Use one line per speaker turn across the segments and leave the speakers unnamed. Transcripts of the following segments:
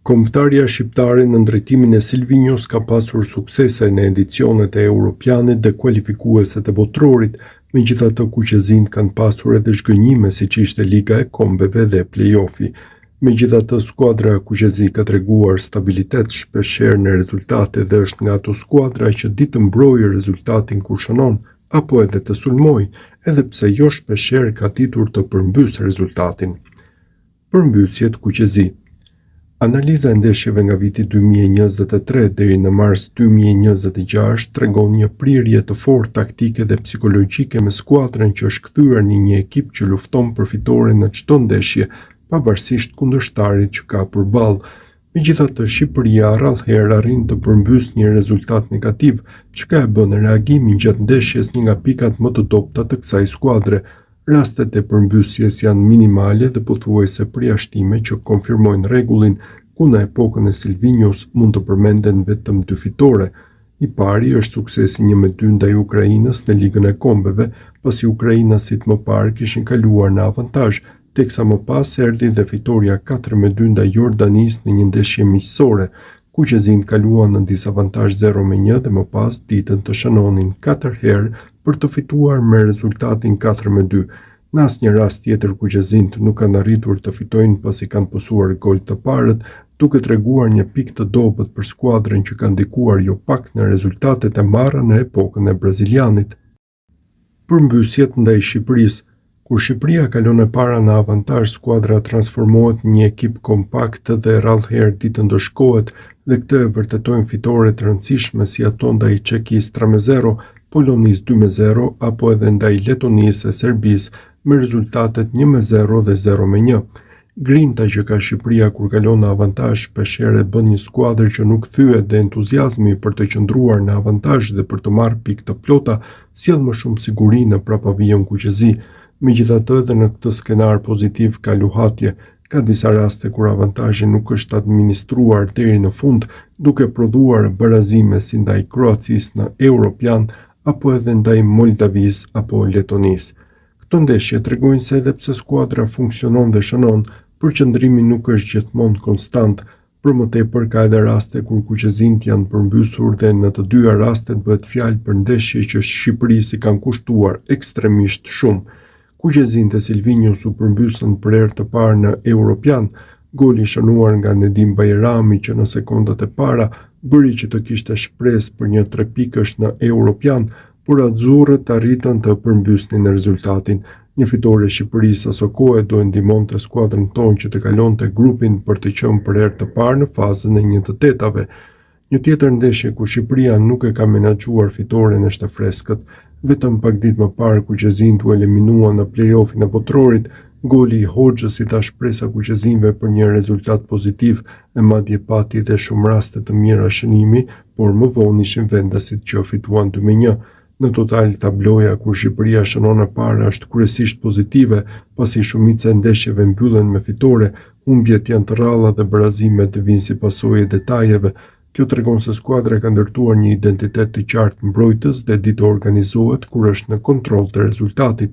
Kombëtarja shqiptare në drejtimin e Silvinjos ka pasur suksese në edicionet e europiane dhe kualifikuese të botrorit, megjithatë kuqezinjt kanë pasur edhe zhgënjime siç ishte Liga e Kombeve dhe play-offi. Megjithatë, skuadra kuqezi ka treguar stabilitet shpeshherë në rezultate dhe është nga ato skuadra që di të mbrojë rezultatin kur shënon, apo edhe të sulmojë, edhe pse jo shpeshherë ka ditur të përmbysë rezultatin. Përmbysjet kuqezi. Analiza e ndeshjeve nga viti 2023 deri në mars 2026 tregon një prirje të fortë taktike dhe psikologjike me skuadrën që është kthyer në një ekip që lufton për fitore në çdo ndeshje, pavarësisht kundërshtarit që ka përballë. Megjithatë, Shqipëria rrallëherë arrin të përmbysë një rezultat negativ, çka e bën reagimin gjatë ndeshjes një nga pikat më të dobta të kësaj skuadre. Rastet e përmbysjes janë minimale dhe pothuajse përjashtime që konfirmojnë rregullin, ku në epokën e Silvinjos mund të përmenden vetëm 2 fitore. I pari është suksesi 1-2 ndaj Ukrainës në Ligën e Kombeve, pasi ukrainasit më parë kishin kaluar në avantazh, teksa më pas erdhi dhe fitoria 4-2 ndaj Jordanisë në një ndeshje miqësore. Kuqezinjt kaluan në disavantazh 0-1 dhe më pas ditën të shënonin 4 herë për të fituar me rezultatin 4-2. Në asnjë rast tjetër kuqezinjt nuk kanë arritur të fitojnë pasi kanë posuar gol të parët, duke treguar një pikë të dobët për skuadrën që ka ndikuar jo pak në rezultatet e marra në epokën e brazilianit. Përmbysjet ndaj Shqipërisë. Kur Shqipëria kalon e para në avantazh, skuadra transformohet në një ekip kompakt dhe rrallëherë ditë ndëshkohet dhe këtë e vërtetojnë fitore të rëndësishme si ato ndaj Çekisë 3-0, Polonisë 2-0 apo edhe ndaj Letonisë e Serbisë me rezultatet 1-0 dhe 0-1. Grinta që ka Shqipëria kur kalon në avantazh shpeshherë bën një skuadër që nuk thyet dhe entuziazmi për të qëndruar në avantazh dhe për të marrë pikë të plota sjell më shumë siguri në prapavijën kuqezi. Megjithatë, edhe në këtë skenar pozitiv ka luhatje. Ka disa raste kur avantazhi nuk është administruar deri në fund, duke prodhuar barazime si ndaj Kroacisë në Europian apo edhe ndaj Moldavisë apo Letonisë. Këto ndeshje tregojnë se edhe pse skuadra funksionon dhe shënon, përqendrimi nuk është gjithmonë konstant. Për më tepër ka edhe raste kur kuqezinjt janë përmbysur dhe në të dyja rastet bëhet fjalë për ndeshje që Shqipërisë i kanë kushtuar ekstremisht shumë. Kuqezinjt e Silvinjos u përmbysën për herë të parë në Europian, goli shënuar nga Nedim Bajrami që në sekondat e para bëri që të kishte shpresë për një 3 pikësh në Europian, por azzurrët arritën të përmbysnin rezultatin. Një fitore e Shqipërisë aso kohë do e ndihmonte skuadrën tonë që të kalonte grupin për të qenë për herë të parë në fazën e 1/8. Një tjetër ndeshje ku Shqipëria nuk e ka menaxhuar fitoren është e freskët. Vetëm pak ditë më parë kuqezinjt u eliminuan në play-offin e botrorit, goli i Hoxhës i dha shpresa kuqezinjve për një rezultat pozitiv, e madje pati dhe shumë raste të mira shënimi, por më vonë ishin vendasit që fituan 2-1. Në total, tabloja kur Shqipëria shënon e para është kryesisht pozitive, pasi shumica e ndeshjeve mbyllen me fitore, humbjet janë të rralla dhe barazimet vinë si pasojë e detajeve. Kjo tregon se skuadra ka ndërtuar një identitet të qartë mbrojtës dhe di të organizohet kur është në kontroll të rezultatit.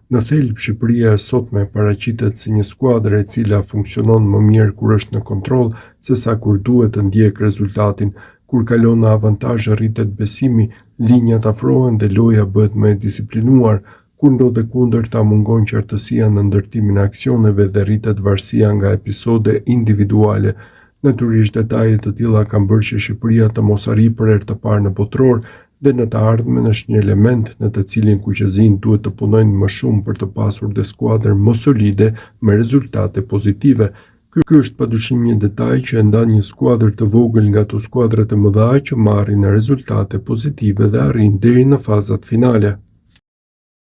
Në thelb, Shqipëria e sotme paraqitet si një skuadër e cila funksionon më mirë kur është në kontroll sesa kur duhet të ndjek rezultatin. Kur kalon në avantazh rritet besimi, linjat afrohen dhe loja bëhet më e disiplinuar. Kur ndodhe kundërta mungon qartësia në ndërtimin e aksioneve dhe rritet varësia nga episode individuale. Natyrisht detajet të tilla kanë bërë që Shqipëria të mos arrijë për herë të parë në botror dhe në të ardhmen është një element në të cilin kuqezinjt duhet të punojnë më shumë për të pasur dhe skuadër më solide me rezultate pozitive. Ky është padyshim një detaj që e ndan një skuadër të vogël nga ato skuadrat e mëdha që marrin rezultate pozitive dhe arrin deri në fazat finale.